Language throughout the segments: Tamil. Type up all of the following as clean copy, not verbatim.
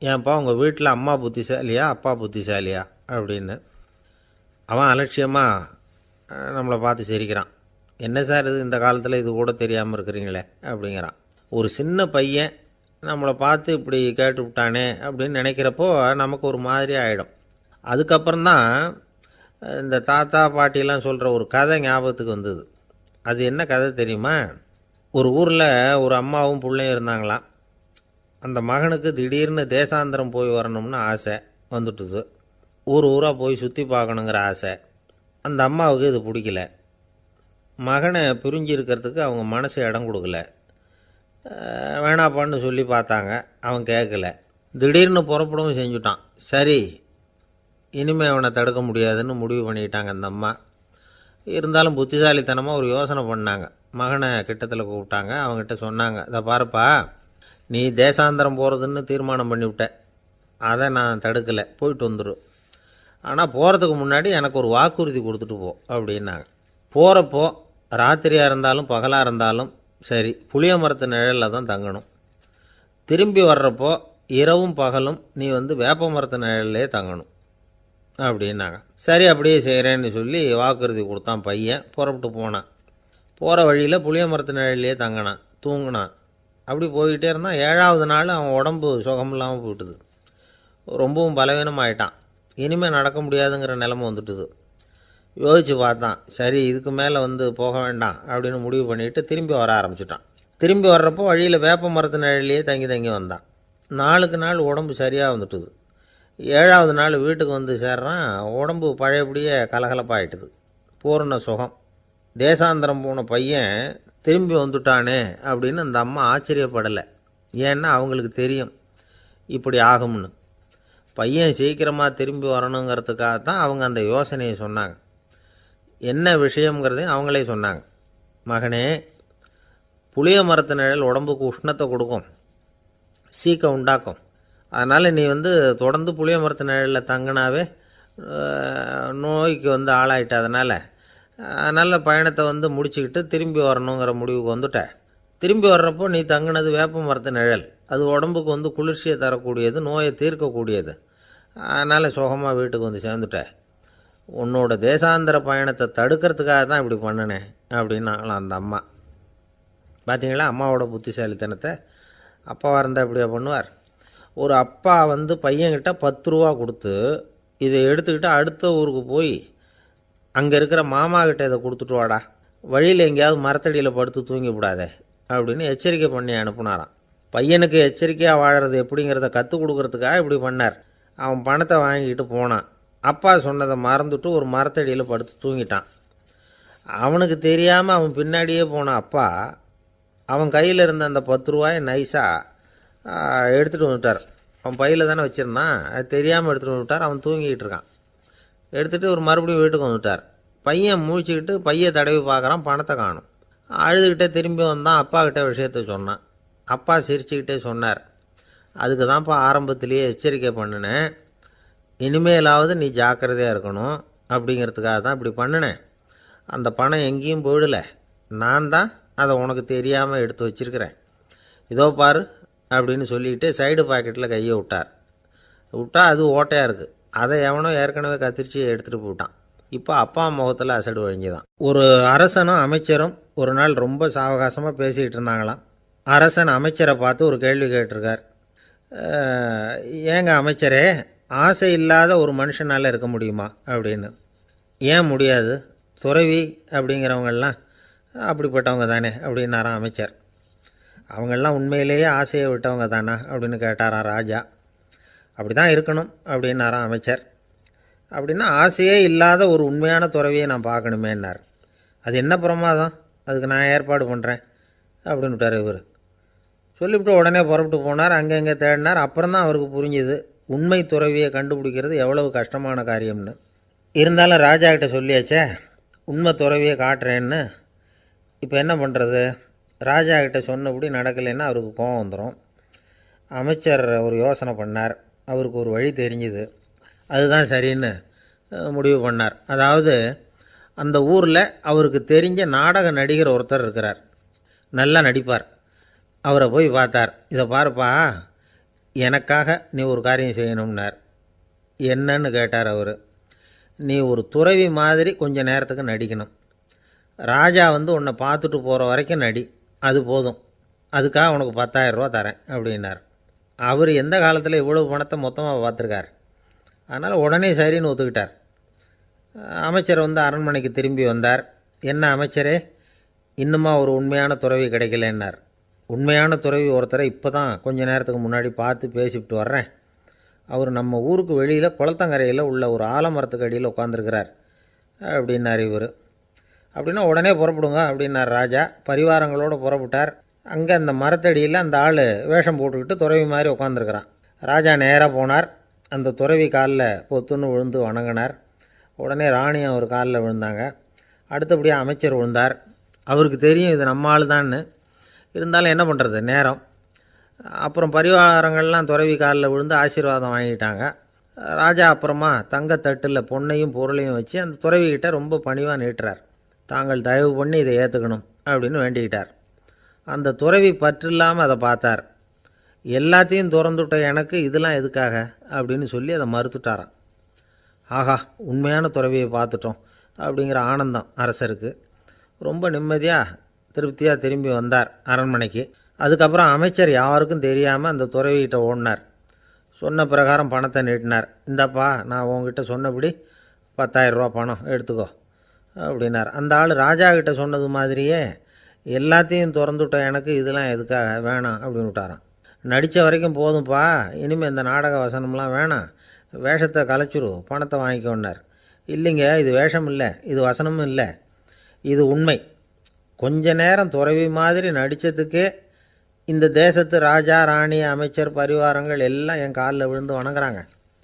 ஏன்ப்பா உங்கள் வீட்டில் அம்மா புத்திசாலியா அப்பா புத்திசாலியா அப்படின்னு. அவன் அலட்சியமாக நம்மளை பார்த்து சிரிக்கிறான். என்ன சார் இது, இந்த காலத்தில் இது கூட தெரியாமல் இருக்கிறீங்களே அப்படிங்கிறான். ஒரு சின்ன பையன் நம்மளை பார்த்து இப்படி கேட்டு விட்டானே அப்படின்னு நினைக்கிறப்போ நமக்கு ஒரு மாதிரி ஆகிடும். அதுக்கப்புறம்தான் இந்த தாத்தா பாட்டிலாம் சொல்கிற ஒரு கதை ஞாபகத்துக்கு வந்தது. அது என்ன கதை தெரியுமா? ஒரு ஊரில் ஒரு அம்மாவும் பிள்ளையும் இருந்தாங்களாம். அந்த மகனுக்கு திடீர்னு தேசாந்திரம் போய் வரணும்னு ஆசை வந்துட்டுது. ஊராக போய் சுற்றி பார்க்கணுங்கிற ஆசை. அந்த அம்மாவுக்கு இது பிடிக்கல. மகனை பிரிஞ்சு இருக்கிறதுக்கு அவங்க மனசு இடம் கொடுக்கல. வேணாப்பான்னு சொல்லி பார்த்தாங்க, அவன் கேட்கல. திடீர்னு புறப்படவும் செஞ்சுட்டான். சரி, இனிமேல் அவனை தடுக்க முடியாதுன்னு முடிவு பண்ணிட்டாங்க அந்த அம்மா. இருந்தாலும் புத்திசாலித்தனமாக ஒரு யோசனை பண்ணாங்க. மகனை கிட்டத்தில் கூப்பிட்டாங்க. அவங்ககிட்ட சொன்னாங்க, இதை பாருப்பா, நீ தேசாந்திரம் போகிறதுன்னு தீர்மானம் பண்ணிவிட்ட, அதை நான் தடுக்கலை, போயிட்டு வந்துடும். ஆனால் போகிறதுக்கு முன்னாடி எனக்கு ஒரு வாக்குறுதி கொடுத்துட்டு போ அப்படின்னாங்க. போகிறப்போ ராத்திரியாக இருந்தாலும் பகலாக இருந்தாலும் சரி, புளிய மரத்து நிழலில் தான் தங்கணும். திரும்பி வர்றப்போ இரவும் பகலும் நீ வேப்ப மரத்து நிழல்லே தங்கணும் அப்படின்னாங்க. சரி, அப்படியே செய்கிறேன்னு சொல்லி வாக்குறுதி கொடுத்தான் பையன். புறப்பட்டு போனான். போகிற வழியில் புளிய மரத்து நிழல்லையே தங்கினான், தூங்கினான். அப்படி போய்கிட்டே இருந்தான். 7வது நாள் அவன் உடம்பு சுகமில்லாமல் போயிட்டுது. ரொம்பவும் பலவீனமாயிட்டான். இனிமேல் நடக்க முடியாதுங்கிற நிலைமை வந்துட்டுது. யோசித்து பார்த்தான். சரி, இதுக்கு மேலே போக வேண்டாம் அப்படின்னு முடிவு பண்ணிவிட்டு திரும்பி வர ஆரம்பிச்சிட்டான். திரும்பி வர்றப்போ வழியில் வேப்ப மரத்து நிழல்லையே தங்கி தங்கி வந்தான். நாளுக்கு நாள் உடம்பு சரியாக வந்துட்டுது. 7வது நாள் வீட்டுக்கு சேர்றான். உடம்பு பழையபடியே கலகலப்பாயிட்டுது. பூர்ண சுகம். தேசாந்திரம் போன பையன் திரும்பி வந்துட்டானே அப்படின்னு அந்த அம்மா ஆச்சரியப்படலை. ஏன்னா அவங்களுக்கு தெரியும் இப்படி ஆகும்னு. பையன் சீக்கிரமாக திரும்பி வரணுங்கிறதுக்காகத்தான் அவங்க அந்த யோசனையை சொன்னாங்க. என்ன விஷயங்கிறதையும் அவங்களே சொன்னாங்க. மகனே, புளிய மரத்து நிழல் உடம்புக்கு உஷ்ணத்தை கொடுக்கும், சீக்க உண்டாக்கும். அதனால் நீ தொடர்ந்து புளிய மரத்து நிழலில் தங்கினாவே நோய்க்கு ஆளாயிட்ட. அதனால் நல்ல பயணத்தை முடிச்சுக்கிட்டு திரும்பி வரணுங்கிற முடிவுக்கு வந்துட்ட. திரும்பி வர்றப்போ நீ தங்கினது வேப்ப மரத்து நிழல். அது உடம்புக்கு குளிர்ச்சியை தரக்கூடியது, நோயை தீர்க்கக்கூடியது. அதனால் சுகமாக வீட்டுக்கு சேர்ந்துட்ட. உன்னோட தேசாந்திர பயணத்தை தடுக்கிறதுக்காக தான் இப்படி பண்ணினேன் அப்படின்னாங்களாம் அந்த அம்மா. பார்த்தீங்களா அம்மாவோட புத்திசாலித்தனத்தை? அப்பாவாக இருந்தால் இப்படியா பண்ணுவார்? ஒரு அப்பா பையன்கிட்ட 10 ரூபா கொடுத்து இதை எடுத்துக்கிட்டு அடுத்த ஊருக்கு போய் அங்கே இருக்கிற மாமா கிட்ட இதை கொடுத்துட்டு வாடா, வழியில் எங்கேயாவது மரத்தடியில் படுத்து தூங்கி விடாதே அப்படின்னு எச்சரிக்கை பண்ணி அனுப்புனாராம். பையனுக்கு எச்சரிக்கையாக வாழறது எப்படிங்கிறத கற்றுக் கொடுக்கறதுக்காக இப்படி பண்ணார். அவன் பணத்தை வாங்கிக்கிட்டு போனான். அப்பா சொன்னதை மறந்துட்டு ஒரு மரத்தடியில் படுத்து தூங்கிட்டான். அவனுக்கு தெரியாமல் அவன் பின்னாடியே போன அப்பா அவன் கையில் இருந்த அந்த 10 ரூபாயை நைஸாக எடுத்துகிட்டு வந்துட்டார். அவன் பையில் தானே வச்சுருந்தான், அது தெரியாமல் எடுத்துகிட்டு வந்துட்டார். அவன் தூங்கிக்கிட்டு இருக்கான். எடுத்துகிட்டு ஒரு மறுபடியும் வீட்டுக்கு வந்துட்டார். பையன் முழிச்சுக்கிட்டு பையை தடவி பார்க்குறான், பணத்தை காணும். அழுதுகிட்டே திரும்பி வந்தான். அப்பா கிட்ட விஷயத்த சொன்னான். அப்பா சிரிச்சுக்கிட்டே சொன்னார், அதுக்கு தான்ப்பா ஆரம்பத்திலேயே எச்சரிக்கை பண்ணினேன், இனிமேலாவது நீ ஜாக்கிரதையாக இருக்கணும் அப்படிங்கிறதுக்காக தான் இப்படி பண்ணினேன். அந்த பணம் எங்கேயும் போயிடலை, நான் தான் அதை உனக்கு தெரியாமல் எடுத்து வச்சிருக்கிறேன். இதோ பாரு அப்படின்னு சொல்லிக்கிட்டு சைடு பாக்கெட்டில் கையை விட்டா அது ஓட்டையாக இருக்குது. அதை எவனோ ஏற்கனவே கத்திரிச்சு எடுத்துகிட்டு போட்டான். இப்போ அப்பா முகத்தில் அசடு வழிஞ்சுதான். ஒரு அரசனும் அமைச்சரும் ஒரு நாள் ரொம்ப சாவகாசமாக பேசிக்கிட்டு இருந்தாங்களாம். அரசன் அமைச்சரை பார்த்து ஒரு கேள்வி கேட்டிருக்கார். ஏங்க அமைச்சரே, ஆசை இல்லாத ஒரு மனுஷனால் இருக்க முடியுமா அப்படின்னு. ஏன் முடியாது, துறவி அப்படிங்கிறவங்கெல்லாம் அப்படிப்பட்டவங்க தானே அப்படின்னாராம் அமைச்சர். அவங்கெல்லாம் உண்மையிலேயே ஆசையை விட்டவங்க தானா அப்படின்னு கேட்டாராம் ராஜா. அப்படி தான் இருக்கணும் அப்படின்னாராம் அமைச்சர். அப்படின்னா ஆசையே இல்லாத ஒரு உண்மையான துறவியை நான் பார்க்கணுமேன்னார். அது என்ன பிரமாதம், அதுக்கு நான் ஏற்பாடு பண்ணுறேன் அப்படின்னு விட்டார் இவர். சொல்லிவிட்டு உடனே புறப்பட்டு போனார். அங்கே தேடினார். அப்புறம் தான் அவருக்கு புரிஞ்சுது உண்மை துறவியை கண்டுபிடிக்கிறது எவ்வளவு கஷ்டமான காரியம்னு. இருந்தாலும் ராஜா கிட்ட சொல்லியாச்சே உண்மை துறவியை காட்டுறேன்னு. இப்போ என்ன பண்ணுறது? ராஜா கிட்ட சொன்னபடி நடக்கலைன்னா அவருக்கு கோபம் வந்துடும். அமைச்சர் ஒரு யோசனை பண்ணார். அவருக்கு ஒரு வழி தெரிஞ்சுது. அதுதான் சரின்னு முடிவு பண்ணார். அதாவது அந்த ஊரில் அவருக்கு தெரிஞ்ச நாடக நடிகர் ஒருத்தர் இருக்கிறார், நல்லா நடிப்பார். அவரை போய் பார்த்தார். இதை பாருப்பா, எனக்காக நீ ஒரு காரியம் செய்யணும்னார். என்னன்னு கேட்டார் அவர். நீ ஒரு துறவி மாதிரி கொஞ்சம் நேரத்துக்கு நடிக்கணும். ராஜா வந்து உன்னை பார்த்துட்டு போகிற வரைக்கும் நடி, அது போதும். அதுக்காக உனக்கு 10,000 ரூபா தரேன் அப்படின்னார். அவர் எந்த காலத்தில் இவ்வளவு பணத்தை மொத்தமாக பார்த்துருக்கார். அதனால் உடனே சரின்னு ஒத்துக்கிட்டார். அமைச்சர் வந்து அரண்மனைக்கு திரும்பி வந்தார். என்ன அமைச்சரே, இன்னுமா ஒரு உண்மையான துறவி கிடைக்கலன்னார். உண்மையான துறவி ஒருத்தரை இப்போ தான் கொஞ்ச நேரத்துக்கு முன்னாடி பார்த்து பேசிவிட்டு வர்றேன். அவர் நம்ம ஊருக்கு வெளியில் குளத்தங்கரையில் உள்ள ஒரு ஆலமரத்துக்கு அடியில் உட்காந்துருக்கிறார் அப்படின்னார் இவர். அப்படின்னா உடனே புறப்படுங்க அப்படின்னார் ராஜா. பரிவாரங்களோடு புறப்பட்டார். அங்கே அந்த மரத்தடியில் அந்த ஆள் வேஷம் போட்டுக்கிட்டு துறவி மாதிரி உட்காந்துருக்கிறான். ராஜா நேராக போனார். அந்த துறவி காலில் பொத்துன்னு விழுந்து வணங்கினார். உடனே ராணியும் அவர் காலில் விழுந்தாங்க. அடுத்தபடியாக அமைச்சர் விழுந்தார். அவருக்கு தெரியும் இது நம்ம ஆள் தான்னு. இருந்தாலும் என்ன பண்ணுறது, நேரம். அப்புறம் பரிவாரங்கள்லாம் துறவி காலில் விழுந்து ஆசீர்வாதம் வாங்கிட்டாங்க. ராஜா அப்புறமா தங்கத்தட்டில் பொன்னையும் பொருளையும் வச்சு அந்த துறவிக்கிட்ட ரொம்ப பணிவாக நீட்டுறார். தாங்கள் தயவு பண்ணி இதை ஏற்றுக்கணும் அப்படின்னு வேண்டிக்கிட்டார். அந்த துறவி பற்றில்லாமல் அதை பார்த்தார். எல்லாத்தையும் திறந்துவிட்ட எனக்கு இதெல்லாம் எதுக்காக அப்படின்னு சொல்லி அதை மறுத்துட்டாராம். ஆஹா, உண்மையான துறவியை பார்த்துட்டோம் அப்படிங்கிற ஆனந்தம் அரசருக்கு. ரொம்ப நிம்மதியாக திருப்தியாக திரும்பி வந்தார் அரண்மனைக்கு. அதுக்கப்புறம் அமைச்சர் யாருக்கும் தெரியாமல் அந்த துறவிகிட்ட ஓடினார். சொன்ன பிரகாரம் பணத்தை நீட்டினார். இந்தாப்பா, நான் உங்ககிட்ட சொன்னபடி 10,000 ரூபா பணம் எடுத்துக்கோ அப்படின்னார். அந்த ஆள் ராஜா கிட்ட சொன்னது மாதிரியே எல்லாத்தையும் திறந்துவிட்ட எனக்கு இதெல்லாம் எதுக்காக வேணாம் அப்படின்னு விட்டாரான். நடித்த வரைக்கும் போதும்ப்பா, இனிமேல் இந்த நாடக வசனம்லாம் வேணாம், வேஷத்தை கலைச்சிரு, பணத்தை வாங்கிக்கோன்னார். இல்லைங்க, இது வேஷம் இல்லை, இது வசனமும் இல்லை, இது உண்மை. கொஞ்ச நேரம் துறவி மாதிரி நடித்ததுக்கே இந்த தேசத்து ராஜா, ராணி, அமைச்சர், பரிவாரங்கள் எல்லாம் என் காலில் விழுந்து வணங்குறாங்க.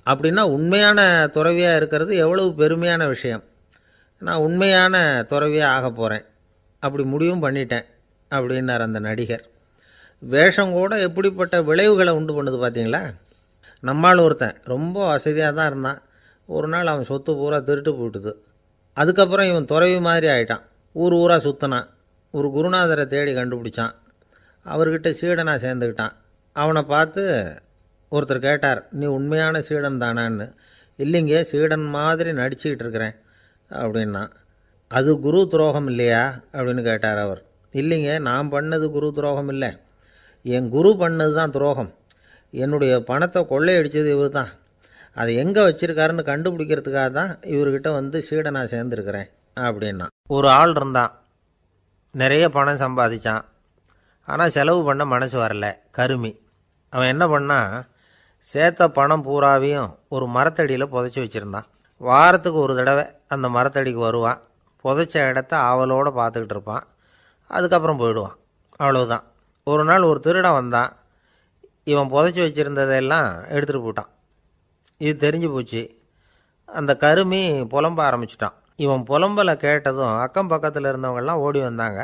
அப்படின்னா உண்மையான துறவியாக இருக்கிறது எவ்வளவு பெருமையான விஷயம். நான் உண்மையான துறவியாக ஆக போகிறேன், அப்படி முடிவும் பண்ணிட்டேன் அப்படின்னார் அந்த நடிகர். வேஷம் கூட எப்படிப்பட்ட விளைவுகளை உண்டு பண்ணுது பார்த்தீங்களா. நம்மால் ஒருத்தன் ரொம்ப வசதியாக தான் இருந்தான். ஒரு நாள் அவன் சொத்து பூரா திருட்டு போயிட்டுது. அதுக்கப்புறம் இவன் துறவி மாதிரி ஆகிட்டான். ஊர் ஊராக சுற்றினான். ஒரு குருநாதரை தேடி கண்டுபிடிச்சான். அவர்கிட்ட சீடனாக சேர்ந்துக்கிட்டான். அவனை பார்த்து ஒருத்தர் கேட்டார், நீ உண்மையான சீடன் தானான்னு. இல்லைங்க, சீடன் மாதிரி நடிச்சுக்கிட்டு இருக்கிறேன் அப்படின்னா. அது குரு துரோகம் இல்லையா அப்படின்னு கேட்டார் அவர். இல்லைங்க, நான் பண்ணது குரு துரோகம் இல்லை, என் குரு பண்ணது தான் துரோகம். என்னுடைய பணத்தை கொள்ளையடித்தது இவர் தான். அதை எங்கே வச்சுருக்காருன்னு கண்டுபிடிக்கிறதுக்காக தான் இவர்கிட்ட வந்து சீடனாக சேர்ந்துருக்கிறேன் அப்படின்னா. ஒரு ஆள் இருந்தான், நிறைய பணம் சம்பாதிச்சான். ஆனால் செலவு பண்ண மனசு வரல, கருமி. அவன் என்ன பண்ணான், சேர்த்த பணம் பூராவையும் ஒரு மரத்தடியில் புதைச்சி வச்சுருந்தான். வாரத்துக்கு ஒரு தடவை அந்த மரத்தடிக்கு வருவான். புதைச்ச இடத்த ஆவலோடு பார்த்துக்கிட்டு இருப்பான். அதுக்கப்புறம் போயிடுவான். அவ்வளவுதான். ஒரு நாள் ஒரு திருடன் வந்தான். இவன் புதைச்சி வச்சுருந்ததெல்லாம் எடுத்துகிட்டு போட்டான். இது தெரிஞ்சு போச்சு. அந்த கருமி புலம்ப ஆரம்பிச்சிட்டான். இவன் புலம்பலை கேட்டதும் அக்கம் பக்கத்தில் இருந்தவங்கெல்லாம் ஓடி வந்தாங்க.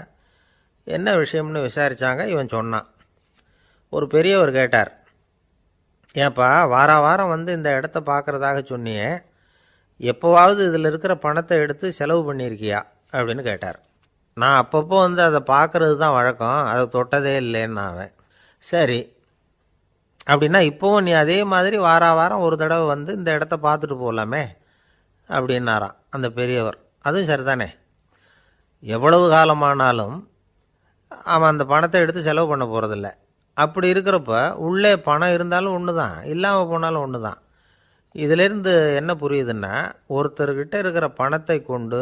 என்ன விஷயம்னு விசாரித்தாங்க. இவன் சொன்னான். ஒரு பெரியவர் கேட்டார், ஏன்ப்பா வாரம் வந்து இந்த இடத்த பார்க்குறதாக சொன்னியே, எப்போவாவது இதில் இருக்கிற பணத்தை எடுத்து செலவு பண்ணியிருக்கியா அப்படின்னு கேட்டார். நான் அப்பப்போ வந்து அதை பார்க்குறது தான் வழக்கம், அதை தொட்டதே இல்லைன்னு அவன். சரி, அப்படின்னா இப்போவும் நீ அதே மாதிரி வாரம் ஒரு தடவை வந்து இந்த இடத்த பார்த்துட்டு போகலாமே அப்படின்னாராம் அந்த பெரியவர். அதுவும் சரிதானே, எவ்வளவு காலமானாலும் அவன் அந்த பணத்தை எடுத்து செலவு பண்ண போகிறதில்ல. அப்படி இருக்கிறப்ப உள்ளே பணம் இருந்தாலும் ஒன்று தான், இல்லாமல் போனாலும் ஒன்று தான். இதிலேருந்து என்ன புரியுதுன்னா, ஒருத்தர்கிட்ட இருக்கிற பணத்தை கொண்டு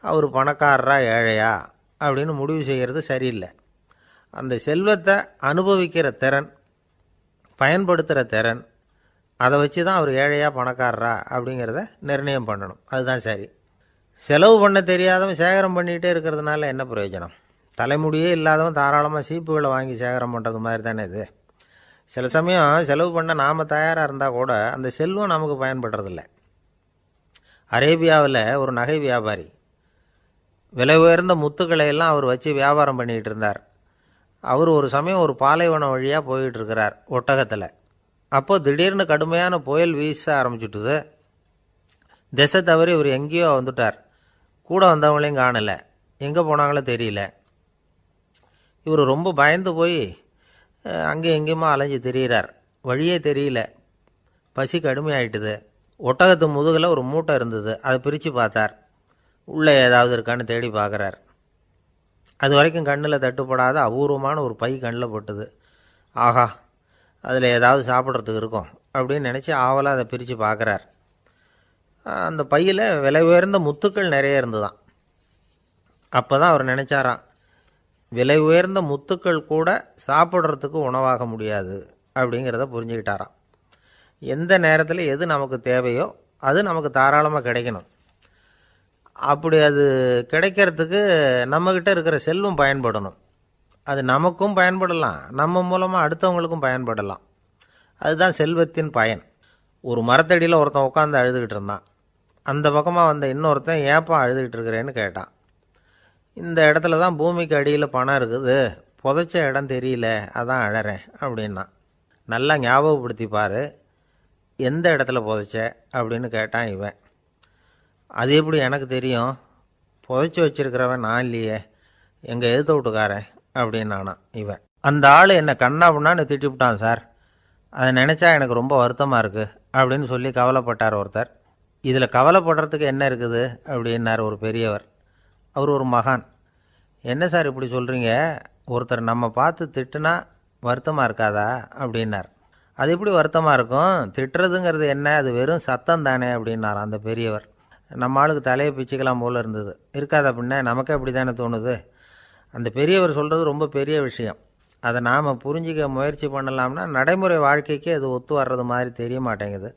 அவர் பணக்காரரா ஏழையா அப்படின்னு முடிவு செய்கிறது சரியில்லை. அந்த செல்வத்தை அனுபவிக்கிற திறன், பயன்படுத்துகிற திறன், அதை வச்சு தான் அவர் ஏழையா பணக்காரரா அப்படிங்கிறத நிர்ணயம் பண்ணணும். அதுதான் சரி. செலவு பண்ண தெரியாதவன் சேகரம் பண்ணிகிட்டே இருக்கிறதுனால என்ன பிரயோஜனம்? தலைமுடியே இல்லாதவன் தாராளமாக சீப்புகளை வாங்கி சேகரம் பண்ணுறது மாதிரி தானே இது. சில சமயம் செலவு பண்ண நாம் தயாராக இருந்தால் கூட அந்த செல்வம் நமக்கு பயன்படுறதில்ல. அரேபியாவில் ஒரு நகை வியாபாரி விலை உயர்ந்த முத்துக்களை எல்லாம் அவர் வச்சு வியாபாரம் பண்ணிகிட்டு இருந்தார். அவர் ஒரு சமயம் ஒரு பாலைவனம் வழியாக போயிட்டு இருக்கிறார் ஒட்டகத்தில். அப்போது திடீர்னு கடுமையான புயல் வீச ஆரம்பிச்சுட்டுது. திசை தவறி இவர் எங்கேயோ வந்துட்டார். கூட வந்தவங்களையும் காணலை, எங்கே போனாங்களோ தெரியல. இவர் ரொம்ப பயந்து போய் அங்கே எங்கேயுமா அலைஞ்சு திரியிறார். வழியே தெரியல, பசி கடுமையாயிட்டுது. ஒட்டகத்து முதுகில் ஒரு மூட்டை இருந்தது, அதை பிரித்து பார்த்தார். உள்ளே ஏதாவது இருக்கான்னு தேடி பார்க்குறார். அது வரைக்கும் கண்ணில் தட்டுப்படாத அபூர்வமான ஒரு பை கண்ணில் பட்டுது. ஆஹா, அதில் ஏதாவது சாப்பிட்றதுக்கு இருக்கும் அப்படின்னு நினச்சி ஆவலாக அதை பிரித்து பார்க்குறார். அந்த பையில் விலை உயர்ந்த முத்துக்கள் நிறைய இருந்துதான். அப்போ தான் அவர் நினச்சாராம், விலை உயர்ந்த முத்துக்கள் கூட சாப்பிட்றதுக்கு உணவாக முடியாது அப்படிங்கிறத புரிஞ்சுக்கிட்டாராம். எந்த நேரத்தில் எது நமக்கு தேவையோ அது நமக்கு தாராளமாக கிடைக்கணும். அப்படி அது கிடைக்கிறதுக்கு நம்மக்கிட்ட இருக்கிற செல்வம் பயன்படணும். அது நமக்கும் பயன்படலாம், நம்ம மூலமாக அடுத்தவங்களுக்கும் பயன்படலாம். அதுதான் செல்வத்தின் பயன். ஒரு மரத்தடியில் ஒருத்தன் உட்காந்து அழுதுகிட்டு இருந்தான். அந்த பக்கமாக வந்த இன்னொருத்தன் ஏப்பா அழுதுகிட்டு இருக்கிறேன்னு கேட்டான். இந்த இடத்துல தான் பூமிக்கு அடியில் பணம் இருக்குது, புதைச்ச இடம் தெரியல, அதான் அழறேன் அப்படின்னா. நல்லா ஞாபகப்படுத்தி பாரு, எந்த இடத்துல புதைச்ச அப்படின்னு கேட்டான் இவன். அது எப்படி எனக்கு தெரியும், புதைச்சி வச்சிருக்கிறவன் நான் இல்லையே, எங்கள் எதிர்த்த வீட்டுக்காரன் அப்படின்னானா இவன். அந்த ஆள் என்னை கண்ணா புண்ணான்னு திட்டிவிட்டான் சார், அதை நினச்சா எனக்கு ரொம்ப வருத்தமாக இருக்குது அப்படின்னு சொல்லி கவலைப்பட்டார் ஒருத்தர். இதில் கவலைப்படுறதுக்கு என்ன இருக்குது அப்படின்னார் ஒரு பெரியவர். அவர் ஒரு மகான். என்ன சார் இப்படி சொல்கிறீங்க, ஒருத்தர் நம்ம பார்த்து திட்டுனா வருத்தமாக இருக்காதா அப்படின்னார். அது எப்படி வருத்தமாக இருக்கும், திட்டுறதுங்கிறது என்ன, அது வெறும் சத்தம் தானே அப்படின்னார் அந்த பெரியவர். நம்ம ஆளுக்கு தலையை பிச்சுக்கலாம் போல் இருந்தது. இருக்காது அப்படின்னா நமக்கே அப்படி தானே தோணுது. அந்த பெரியவர் சொல்கிறது ரொம்ப பெரிய விஷயம். அதை நாம் புரிஞ்சிக்க முயற்சி பண்ணலாம்னா நடைமுறை வாழ்க்கைக்கு அது ஒத்து வர்றது மாதிரி தெரிய மாட்டேங்குது.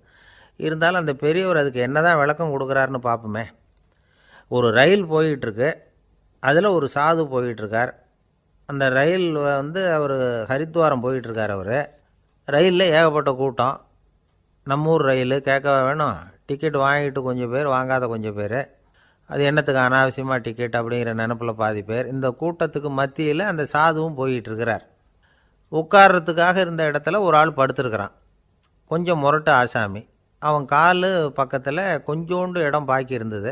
இருந்தாலும் அந்த பெரியவர் அதுக்கு என்ன தான் விளக்கம் கொடுக்குறாருன்னு பார்ப்போமே. ஒரு ரயில் போயிட்டுருக்கு, அதில் ஒரு சாது போயிட்டுருக்கார். அந்த ரயில் அவர் ஹரித்வாரம் போயிட்டுருக்கார். அவர் ரயிலில் ஏகப்பட்ட கூட்டம். நம்ம ஊர் ரயில் கேட்க வேணும், டிக்கெட் வாங்கிட்டு கொஞ்சம் பேர், வாங்காத கொஞ்சம் பேர். அது என்னத்துக்கு அனாவசியமாக டிக்கெட் அப்படிங்கிற நினப்பில் பாதி பேர். இந்த கூட்டத்துக்கு மத்தியில் அந்த சாதுவும் போயிட்டுருக்கிறார். உட்கார்றதுக்காக இருந்த இடத்துல ஒரு ஆள் படுத்துருக்கிறான், கொஞ்சம் முரட்டு ஆசாமி. அவன் கால் பக்கத்தில் கொஞ்சோண்டு இடம் பாக்கி இருந்தது.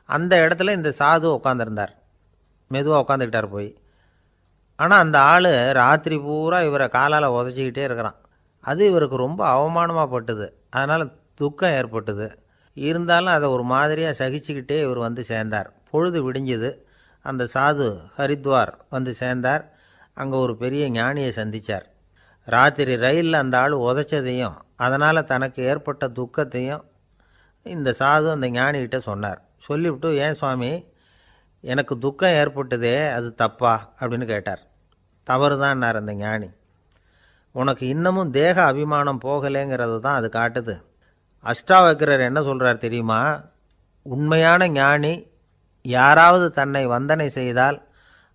அந்த இடத்துல இந்த சாது உட்காந்துருந்தார். மெதுவாக உட்காந்துக்கிட்டார் போய். ஆனால் அந்த ஆள் ராத்திரி பூரா இவரை காலால் உதச்சிக்கிட்டே இருக்கிறான். அது இவருக்கு ரொம்ப அவமானமாக பட்டுது. அதனால் துக்கம் ஏற்பட்டுது. இருந்தாலும் அதை ஒரு மாதிரியாக சகிச்சுக்கிட்டே இவர் வந்து சேர்ந்தார். பொழுது விடிஞ்சுது. அந்த சாது ஹரித்வார் வந்து சேர்ந்தார். அங்கே ஒரு பெரிய ஞானியை சந்தித்தார். ராத்திரி ரயிலில் அந்த ஆள் உதைச்சதையும் அதனால் தனக்கு ஏற்பட்ட துக்கத்தையும் இந்த சாது அந்த ஞானிகிட்ட சொன்னார். சொல்லிவிட்டு, ஏன் சுவாமி, எனக்கு துக்கம் ஏற்பட்டதே அது தப்பா அப்படின்னு கேட்டார். தவறு தான்னார் அந்த ஞானி. உனக்கு இன்னமும் தேக அபிமானம் போகலைங்கிறது தான் அது காட்டுது. அஷ்டாவக்கிரர் என்ன சொல்கிறார் தெரியுமா, உண்மையான ஞானி யாராவது தன்னை வந்தனை செய்தால்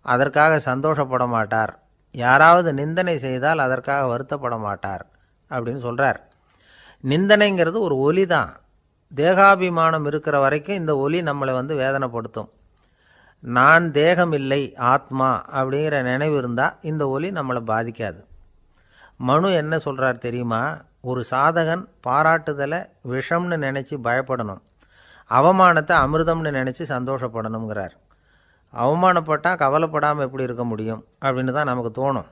அதற்காக சந்தோஷப்பட மாட்டார், யாராவது நிந்தனை செய்தால் அதற்காக வருத்தப்பட மாட்டார் அப்படின்னு சொல்கிறார். நிந்தனைங்கிறது ஒரு ஒலி தான். தேகாபிமானம் இருக்கிற வரைக்கும் இந்த ஒலி நம்மளை வேதனைப்படுத்தும். நான் தேகம் இல்லை, ஆத்மா அப்படிங்கிற நினைவு இருந்தால் இந்த ஒலி நம்மளை பாதிக்காது. மனு என்ன சொல்கிறார் தெரியுமா, ஒரு சாதகன் பாராட்டுதலை விஷம்னு நினச்சி பயப்படணும், அவமானத்தை அமிர்தம்னு நினச்சி சந்தோஷப்படணுங்கிறார். அவமானப்பட்டால் கவலைப்படாமல் எப்படி இருக்க முடியும் அப்படின்னு தான் நமக்கு தோணும்.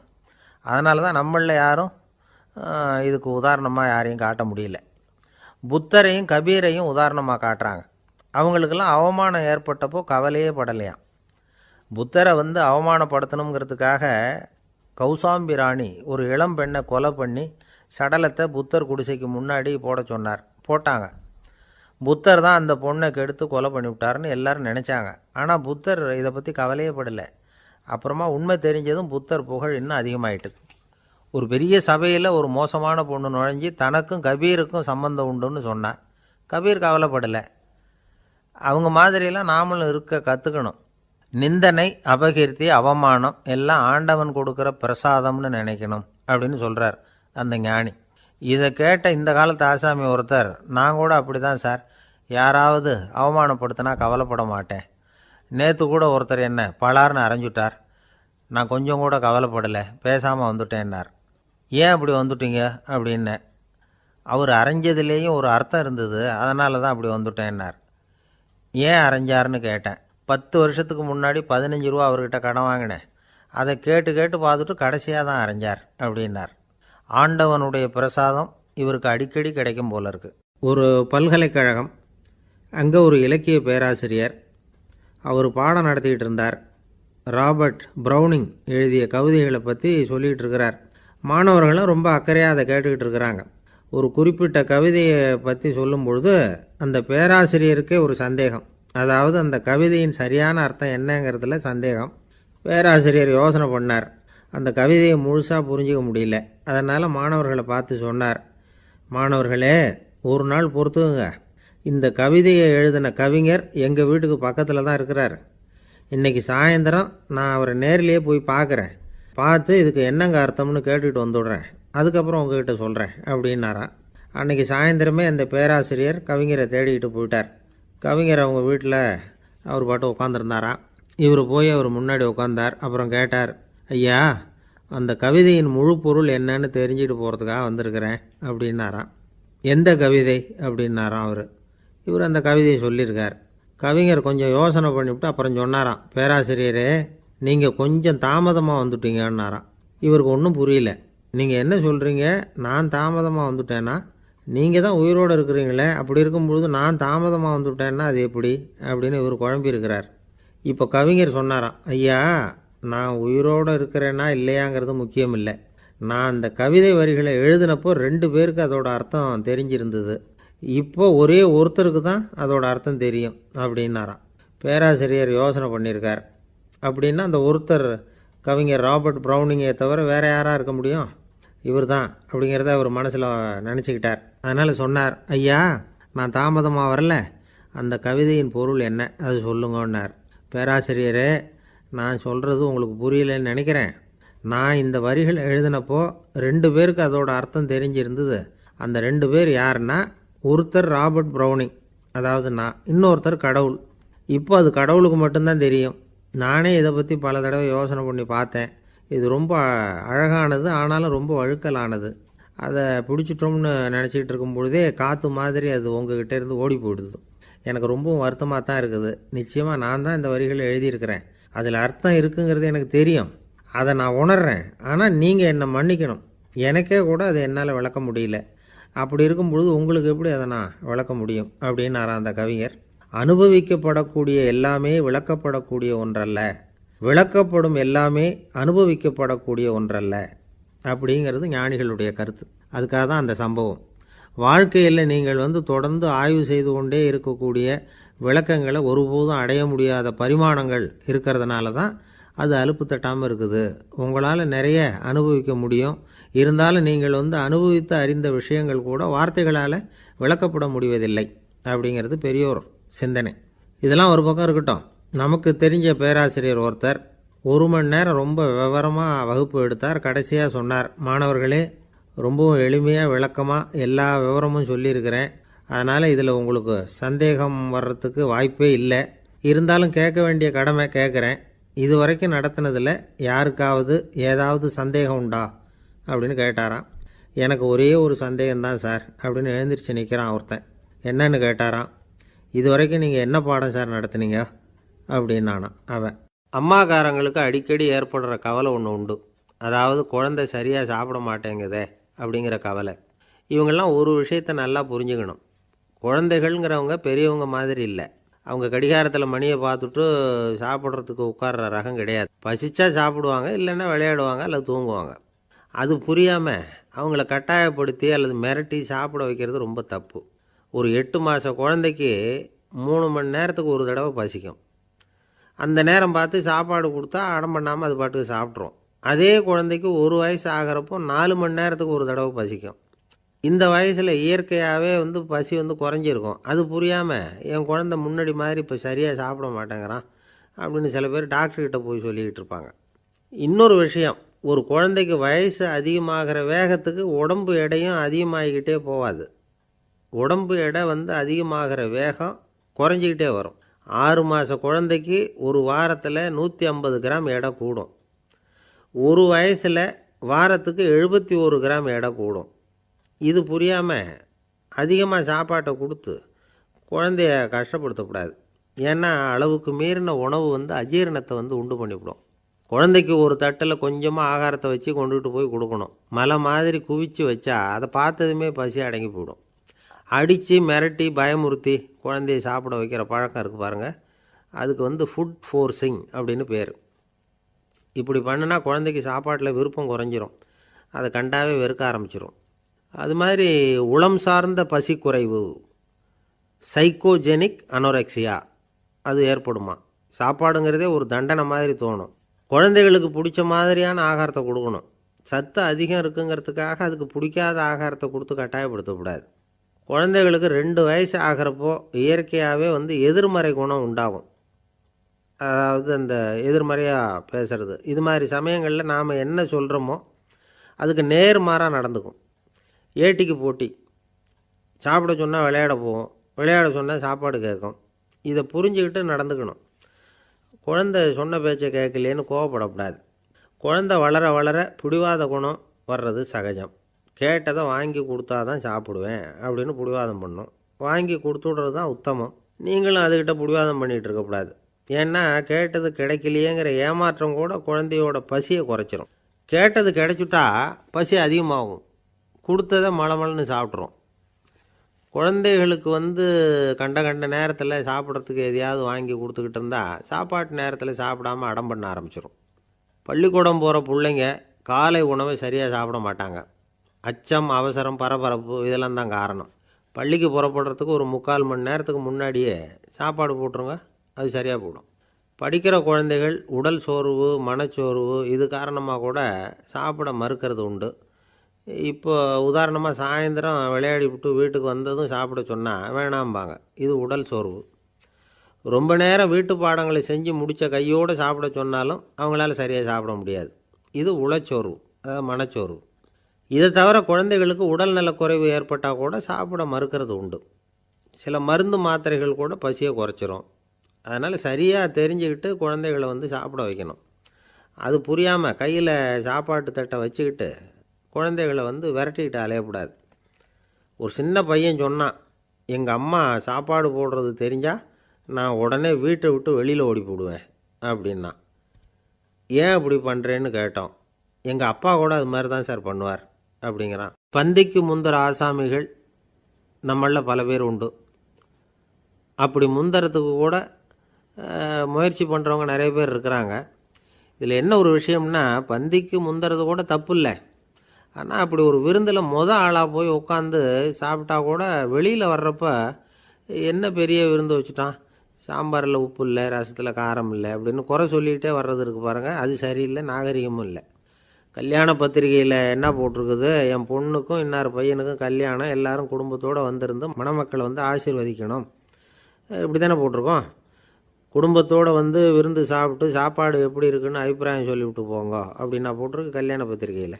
அதனால தான் நம்மளில் யாரும் இதுக்கு உதாரணமாக யாரையும் காட்ட முடியல. புத்தரையும் கபீரையும் உதாரணமாக காட்டுறாங்க. அவங்களுக்கெல்லாம் அவமானம் ஏற்பட்டப்போ கவலையே படலையாம். புத்தரை அவமானப்படுத்தணுங்கிறதுக்காக கௌசாம்பி ராணி ஒரு இளம் பெண்ணை கொலை பண்ணி சடலத்தை புத்தர் குடிசைக்கு முன்னாடி போட சொன்னார். போட்டாங்க. புத்தர் தான் அந்த பொண்ணை கெடுத்து கொலை பண்ணிவிட்டார்னு எல்லாரும் நினச்சாங்க. ஆனால் புத்தர் இதை பற்றி கவலையே படலை. அப்புறமா உண்மை தெரிஞ்சதும் புத்தர் புகழ் இன்னும் அதிகமாயிட்டுது. ஒரு பெரிய சபையில் ஒரு மோசமான பொண்ணு நுழைஞ்சி தனக்கும் கபீருக்கும் சம்பந்தம் உண்டுன்னு சொன்னான். கபீர் கவலைப்படலை. அவங்க மாதிரியெல்லாம் நாமளும் இருக்க கற்றுக்கணும். நிந்தனை, அபகீர்த்தி, அவமானம் எல்லாம் ஆண்டவன் கொடுக்குற பிரசாதம்னு நினைக்கணும் அப்படின்னு சொல்கிறார் அந்த ஞானி. இதை கேட்ட இந்த காலத்து ஆசாமி ஒருத்தர், நான் கூட அப்படி தான் சார், யாராவது அவமானப்படுத்தினா கவலைப்பட மாட்டேன். நேற்று கூட ஒருத்தர் என்ன பலார்னு அரைஞ்சுட்டார், நான் கொஞ்சம் கூட கவலைப்படலை, பேசாமல் வந்துட்டேன்னார். ஏன் அப்படி வந்துட்டீங்க அப்படின்னு. அவர் அரைஞ்சதுலேயும் ஒரு அர்த்தம் இருந்தது, அதனால தான் அப்படி வந்துட்டேன்னார். ஏன் அரைஞ்சாருன்னு கேட்டேன். 10 வருஷத்துக்கு முன்னாடி 15 ரூபா அவர்கிட்ட கடன் வாங்கினேன், அதை கேட்டு கேட்டு பார்த்துட்டு கடைசியாக தான் அரைஞ்சார் அப்படின்னார். ஆண்டவனுடைய பிரசாதம் இவருக்கு அடிக்கடி கிடைக்கும் போல இருக்கு. ஒரு பல்கலைக்கழகம், அங்கே ஒரு இலக்கிய பேராசிரியர், அவர் பாடம் நடத்திக்கிட்டு இருந்தார். ராபர்ட் ப்ரௌனிங் எழுதிய கவிதைகளை பற்றி சொல்லிகிட்டு இருக்கிறார். மாணவர்களும் ரொம்ப அக்கறையாக அதை கேட்டுக்கிட்டு இருக்கிறாங்க. ஒரு குறிப்பிட்ட கவிதையை பற்றி சொல்லும் பொழுது அந்த பேராசிரியருக்கே ஒரு சந்தேகம். அதாவது அந்த கவிதையின் சரியான அர்த்தம் என்னங்கிறதுல சந்தேகம். பேராசிரியர் யோசனை பண்ணார். அந்த கவிதையை முழுசாக புரிஞ்சிக்க முடியல. அதனால் மாணவர்களை பார்த்து சொன்னார், மாணவர்களே, ஒரு நாள் பொறுத்துக்குங்க. இந்த கவிதையை எழுதின கவிஞர் எங்கள் வீட்டுக்கு பக்கத்தில் தான் இருக்கிறார். இன்றைக்கி சாயந்தரம் நான் அவரை நேரிலேயே போய் பார்க்குறேன். பார்த்து இதுக்கு என்னங்க அர்த்தம்னு கேட்டுக்கிட்டு வந்துவிடுறேன். அதுக்கப்புறம் உங்ககிட்ட சொல்கிறேன் அப்படின்னாராம். அன்றைக்கி சாயந்தரமே அந்த பேராசிரியர் கவிஞரை தேடிக்கிட்டு போயிட்டார். கவிஞர் அவங்க வீட்டில் அவர் பாட்டு உட்காந்துருந்தாராம். இவர் போய் அவர் முன்னாடி உட்காந்தார். அப்புறம் கேட்டார், ஐயா, அந்த கவிதையின் முழு பொருள் என்னன்னு தெரிஞ்சுட்டு போகிறதுக்காக வந்திருக்கிறேன் அப்படின்னாராம். எந்த கவிதை அப்படின்னாராம் அவர். இவர் அந்த கவிதையை சொல்லியிருக்கார். கவிஞர் கொஞ்சம் யோசனை பண்ணிவிட்டு அப்புறம் சொன்னாராம், பேராசிரியரே, நீங்கள் கொஞ்சம் தாமதமாக வந்துட்டீங்கன்னாராம். இவருக்கு ஒன்றும் புரியல. நீங்கள் என்ன சொல்கிறீங்க? நான் தாமதமாக வந்துட்டேன்னா? நீங்கள் தான் உயிரோடு இருக்கிறீங்களே, அப்படி இருக்கும்பொழுது நான் தாமதமாக வந்துவிட்டேன்னா அது எப்படி அப்படின்னு இவர் குழம்பியிருக்கிறார். இப்போ கவிஞர் சொன்னாராம், ஐயா, நான் உயிரோடு இருக்கிறேன்னா இல்லையாங்கிறது முக்கியம் இல்லை. நான் அந்த கவிதை வரிகளை எழுதினப்போ 2 பேருக்கு அதோட அர்த்தம் தெரிஞ்சிருந்தது. இப்போ ஒரே ஒருத்தருக்கு தான் அதோட அர்த்தம் தெரியும் அப்படின்னாராம். பேராசிரியர் யோசனை பண்ணியிருக்கார். அப்படின்னா அந்த ஒருத்தர் கவிஞர் ராபர்ட் ப்ரௌனிங்கை தவிர வேறு யாராக இருக்க முடியும்? இவர் தான் அப்படிங்கிறத அவர் மனசில் நினச்சிக்கிட்டார். அதனால் சொன்னார், ஐயா, நான் தாமதமாக வரல, அந்த கவிதையின் பொருள் என்ன அது சொல்லுங்கன்னார். பேராசிரியரே, நான் சொல்கிறது உங்களுக்கு புரியலன்னு நினைக்கிறேன். நான் இந்த வரிகள் எழுதினப்போ 2 பேருக்கு அதோட அர்த்தம் தெரிஞ்சிருந்தது. அந்த 2 பேர் யாருன்னா, ஒருத்தர் ராபர்ட் ப்ரௌனிங், அதாவது நான், இன்னொருத்தர் கடவுள். இப்போ அது கடவுளுக்கு மட்டும்தான் தெரியும். நானே இதை பற்றி பல தடவை யோசனை பண்ணி பார்த்தேன். இது ரொம்ப அழகானது, ஆனாலும் ரொம்ப வழுக்கலானது. அதை பிடிச்சிட்டோம்னு நினச்சிக்கிட்டு இருக்கும் பொழுதே காற்று மாதிரி அது உங்ககிட்ட இருந்து ஓடி போயிடுது. எனக்கு ரொம்பவும் வருத்தமாக தான் இருக்குது. நிச்சயமாக நான் தான் இந்த வரிகளை எழுதியிருக்கிறேன். அதில் அர்த்தம் இருக்குங்கிறது எனக்கு தெரியும். அதை நான் உணர்றேன். ஆனால் நீங்கள் என்னை மன்னிக்கணும். எனக்கே கூட அதை என்னால் விளக்க முடியல. அப்படி இருக்கும் பொழுது உங்களுக்கு எப்படி அதை நான் விளக்க முடியும் அப்படின்னாரா அந்த கவிஞர். அனுபவிக்கப்படக்கூடிய எல்லாமே விளக்கப்படக்கூடிய ஒன்றல்ல, விளக்கப்படும் எல்லாமே அனுபவிக்கப்படக்கூடிய ஒன்றல்ல அப்படிங்கிறது ஞானிகளுடைய கருத்து. அதுக்காக தான் அந்த சம்பவம். வாழ்க்கையில் நீங்கள் தொடர்ந்து ஆய்வு செய்து கொண்டே இருக்கக்கூடிய விளக்கங்களை ஒருபோதும் அடைய முடியாத பரிமாணங்கள் இருக்கிறதுனால தான் அது அலுப்பு தட்டாமல் இருக்குது. உங்களால் நிறைய அனுபவிக்க முடியும். இருந்தாலும் நீங்கள் அனுபவித்து அறிந்த விஷயங்கள் கூட வார்த்தைகளால் விளக்கப்பட முடிவதில்லை அப்படிங்கிறது பெரியோர் சிந்தனை. இதெல்லாம் ஒரு பக்கம் இருக்கட்டும். நமக்கு தெரிஞ்ச பேராசிரியர் ஒருத்தர் 1 மணி நேரம் ரொம்ப விவரமாக வகுப்பு எடுத்தார். கடைசியாக சொன்னார், மாணவர்களே, ரொம்பவும் எளிமையாக விளக்கமாக எல்லா விவரமும் சொல்லியிருக்கிறேன். அதனால் இதில் உங்களுக்கு சந்தேகம் வர்றதுக்கு வாய்ப்பே இல்லை. இருந்தாலும் கேட்க வேண்டிய கடமை கேட்குறேன். இது வரைக்கும் நடத்தினதில் யாருக்காவது ஏதாவது சந்தேகம் உண்டா அப்படின்னு கேட்டாராம். எனக்கு ஒரே ஒரு சந்தேகம்தான் சார் அப்படின்னு எழுந்திரிச்சு நிற்கிறான் ஒருத்தன். என்னன்னு கேட்டாராம். இது வரைக்கும் நீங்கள் என்ன பாடம் சார் நடத்துனீங்க அப்படின்னானா அவன். அம்மாக்காரங்களுக்கு அடிக்கடி ஏற்படுற கவலை ஒன்று உண்டு. அதாவது குழந்தை சரியாக சாப்பிட மாட்டேங்குதே அப்படிங்கிற கவலை. இவங்கெல்லாம் ஒரு விஷயத்தை நல்லா புரிஞ்சுக்கணும். குழந்தைகள்ங்கிறவங்க பெரியவங்க மாதிரி இல்லை. அவங்க கடிகாரத்தில் மணியை பார்த்துட்டு சாப்பிட்றதுக்கு உட்கார்ற ரகம் கிடையாது. பசிச்சா சாப்பிடுவாங்க, இல்லைன்னா விளையாடுவாங்க அல்லது தூங்குவாங்க. அது புரியாமல் அவங்கள கட்டாயப்படுத்தி அல்லது மிரட்டி சாப்பிட வைக்கிறது ரொம்ப தப்பு. ஒரு 8 மாத குழந்தைக்கு 3 மணி நேரத்துக்கு ஒரு தடவை பசிக்கும். அந்த நேரம் பார்த்து சாப்பாடு கொடுத்தா அடம் பண்ணாமல் அது பாட்டுக்கு சாப்பிட்றோம். அதே குழந்தைக்கு 1 வயசு ஆகிறப்போ 4 மணி நேரத்துக்கு ஒரு தடவை பசிக்கும். இந்த வயசில் இயற்கையாகவே பசி குறைஞ்சிருக்கும். அது புரியாமல் என் குழந்தை முன்னாடி மாதிரி இப்போ சரியாக சாப்பிட மாட்டேங்கிறான் அப்படின்னு சில பேர் டாக்டர்கிட்ட போய் சொல்லிக்கிட்டு இருப்பாங்க. இன்னொரு விஷயம், ஒரு குழந்தைக்கு வயசு அதிகமாகிற வேகத்துக்கு உடம்பு எடையும் அதிகமாகிக்கிட்டே போகாது. உடம்பு எடை அதிகமாகிற வேகம் குறைஞ்சிக்கிட்டே வரும். 6 மாத குழந்தைக்கு ஒரு வாரத்தில் 150 கிராம் எடை கூடும். ஒரு வயசில் வாரத்துக்கு 71 கிராம் எடை கூடும். இது புரியாமல் அதிகமாக சாப்பாட்டை கொடுத்து குழந்தைய கஷ்டப்படுத்தக்கூடாது. ஏன்னா அளவுக்கு மீறின உணவு அஜீரணத்தை உண்டு பண்ணிவிடும். குழந்தைக்கு ஒரு தட்டில் கொஞ்சமாக ஆகாரத்தை வச்சு கொண்டுகிட்டு போய் கொடுக்கணும். மலை மாதிரி குவிச்சு வச்சா அதை பார்த்ததுமே பசி அடங்கி போயிடும். அடித்து மிரட்டி பயமுறுத்தி குழந்தைய சாப்பிட வைக்கிற பழக்கம் இருக்குது பாருங்கள், அதுக்கு ஃபுட் ஃபோர்ஸிங் அப்படின்னு பேர். இப்படி பண்ணுனா குழந்தைக்கு சாப்பாட்டில் விருப்பம் குறைஞ்சிரும், அதை கண்டாவே வெறுக்க ஆரம்பிச்சிடும். அது மாதிரி உளம் சார்ந்த பசி குறைவு, சைக்கோஜெனிக் அனோரெக்சியா, அது ஏற்படுமா. சாப்பாடுங்கிறதே ஒரு தண்டனை மாதிரி தோணும். குழந்தைகளுக்கு பிடிச்ச மாதிரியான ஆகாரத்தை கொடுக்கணும். சத்து அதிகம் இருக்குங்கிறதுக்காக அதுக்கு பிடிக்காத ஆகாரத்தை கொடுத்து கட்டாயப்படுத்தக்கூடாது. குழந்தைகளுக்கு 2 வயசு ஆகிறப்போ இயற்கையாகவே எதிர்மறை குணம் உண்டாகும். அதாவது அந்த எதிர்மறையாக பேசுகிறது. இது மாதிரி சமயங்களில் நாம் என்ன சொல்கிறோமோ அதுக்கு நேர்மாறாக நடந்துக்கும். ஏட்டிக்கு போட்டி. சாப்பிட சொன்னால் விளையாட போகும், விளையாட சொன்னால் சாப்பாடு கேட்கும். இதை புரிஞ்சுக்கிட்டு நடந்துக்கணும். குழந்தை சொன்ன பேச்சை கேட்கலேன்னு கோவப்படக்கூடாது. குழந்தை வளர வளர பிடிவாத குணம் வர்றது சகஜம். கேட்டதை வாங்கி கொடுத்தா தான் சாப்பிடுவேன் அப்படின்னு பிடிவாதம் பண்ணும். வாங்கி கொடுத்துடுறது தான் உத்தமம். நீங்களும் அதுக்கிட்ட பிடிவாதம் பண்ணிகிட்டு இருக்கக்கூடாது. ஏன்னா கேட்டது கிடைக்கலையேங்கிற ஏமாற்றம் கூட குழந்தையோட பசியை குறைச்சிரும். கேட்டது கிடைச்சிட்டா பசி அதிகமாகும், கொடுத்ததை மலமலன்னு சாப்பிட்றோம். குழந்தைகளுக்கு கண்ட கண்ட நேரத்தில் சாப்பிட்றதுக்கு எதையாவது வாங்கி கொடுத்துக்கிட்டு இருந்தால் சாப்பாட்டு நேரத்தில் சாப்பிடாமல் அடம் பண்ண ஆரம்பிச்சிடும். பள்ளிக்கூடம் போகிற பிள்ளைங்க காலை உணவை சரியாக சாப்பிட மாட்டாங்க. அச்சம், அவசரம், பரபரப்பு இதெல்லாம் தான் காரணம். பள்ளிக்கு புறப்படுறதுக்கு ஒரு 3/4 மணி நேரத்துக்கு முன்னாடியே சாப்பாடு போட்டுருங்க, அது சரியாக போடும். படிக்கிற குழந்தைகள் உடல் சோர்வு, மனச்சோர்வு இது காரணமாக கூட சாப்பிட மறுக்கிறது உண்டு. இப்போ உதாரணமாக சாயந்தரம் விளையாடி விட்டு வீட்டுக்கு வந்ததும் சாப்பிட சொன்னால் வேணாம்பாங்க. இது உடல் சோர்வு. ரொம்ப நேரம் வீட்டு பாடங்களை செஞ்சு முடித்த கையோடு சாப்பிட சொன்னாலும் அவங்களால சரியாக சாப்பிட முடியாது. இது உளச்சோர்வு, அதாவது மனச்சோர்வு. இதை தவிர குழந்தைகளுக்கு உடல் நலக்குறைவு ஏற்பட்டால் கூட சாப்பிட மறுக்கிறது உண்டு. சில மருந்து மாத்திரைகள் கூட பசியை குறைச்சிரும். அதனால் சரியாக தெரிஞ்சுக்கிட்டு குழந்தைகளை சாப்பிட வைக்கணும். அது புரியாமல் கையில் சாப்பாட்டு தட்டை வச்சுக்கிட்டு குழந்தைகளை விரட்டிக்கிட்டு அலையக்கூடாது. ஒரு சின்ன பையன் சொன்னான், எங்கள் அம்மா சாப்பாடு போடுறது தெரிஞ்சால் நான் உடனே வீட்டை விட்டு வெளியில் ஓடி போடுவேன் அப்படின்னா. ஏன் அப்படி பண்ணுறேன்னு கேட்டோம். எங்கள் அப்பா கூட அது மாதிரி தான் சார் பண்ணுவார் அப்படிங்கிறான். பந்திக்கு முந்தர ஆசாமிகள் நம்மளில் பல பேர் உண்டு. அப்படி முந்தறதுக்கு கூட முயற்சி பண்ணுறவங்க நிறைய பேர் இருக்கிறாங்க. இதில் என்ன ஒரு விஷயம்னா, பந்திக்கு முந்துறது கூட தப்பு இல்லை. ஆனால் அப்படி ஒரு விருந்தில் ஆளாக போய் உட்காந்து சாப்பிட்டா கூட வெளியில் வர்றப்ப என்ன பெரிய விருந்து வச்சுட்டான், சாம்பாரில் உப்பு இல்லை, ரசத்தில் காரம் இல்லை அப்படின்னு குறை சொல்லிகிட்டே வர்றது இருக்குது பாருங்கள். அது சரியில்லை, நாகரிகமும் இல்லை. கல்யாண பத்திரிகையில் என்ன போட்டிருக்குது, என் பொண்ணுக்கும் இன்னார் பையனுக்கும் கல்யாணம், எல்லாரும் குடும்பத்தோடு வந்திருந்து மணமக்களை ஆசீர்வதிக்கணும், இப்படி தானே போட்டிருக்கோம். குடும்பத்தோடு விருந்து சாப்பிட்டு சாப்பாடு எப்படி இருக்குன்னு அபிப்பிராயம் சொல்லிவிட்டு போங்க அப்படின்னா போட்டிருக்கு கல்யாண பத்திரிகையில்.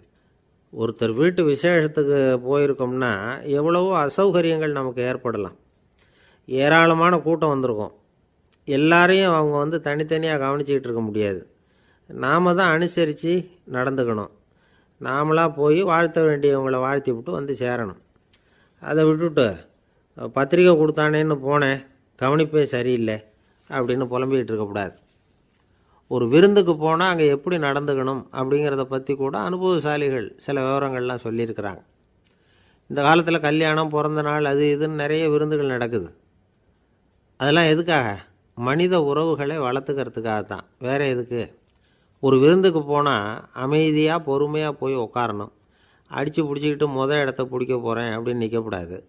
ஒருத்தர் வீட்டு விசேஷத்துக்கு போயிருக்கோம்னா எவ்வளவோ அசௌகரியங்கள் நமக்கு ஏற்படலாம். ஏராளமான கூட்டம் வந்திருக்கும். எல்லாரையும் அவங்க தனித்தனியாக கவனிச்சிக்கிட்டு இருக்க முடியாது. நாம் தான் அனுசரித்து நடந்துக்கணும். நாமளாக போய் வாழ்த்த வேண்டியவங்களை வாழ்த்தி விட்டு சேரணும். அதை விட்டுட்டு பத்திரிக்கை கொடுத்தானேன்னு போனேன், கவனிப்பே சரியில்லை அப்படின்னு புலம்பிக்கிட்டு இருக்கக்கூடாது. ஒரு விருந்துக்கு போனால் அங்கே எப்படி நடந்துக்கணும் அப்படிங்கிறத பற்றி கூட அனுபவசாலிகள் சில விவரங்கள்லாம் சொல்லியிருக்கிறாங்க. இந்த காலத்தில் கல்யாணம், பிறந்த நாள், அது இதுன்னு நிறைய விருந்துகள் நடக்குது. அதெல்லாம் எதுக்காக? மனித உறவுகளை வளர்த்துக்கிறதுக்காக தான், வேறு எதுக்கு? ஒரு விருந்துக்கு போனால் அமைதியாக பொறுமையாக போய் உட்காரணும். அடித்து பிடிச்சிக்கிட்டு இடத்த பிடிக்க போகிறேன் அப்படின்னு நிற்கக்கூடாது.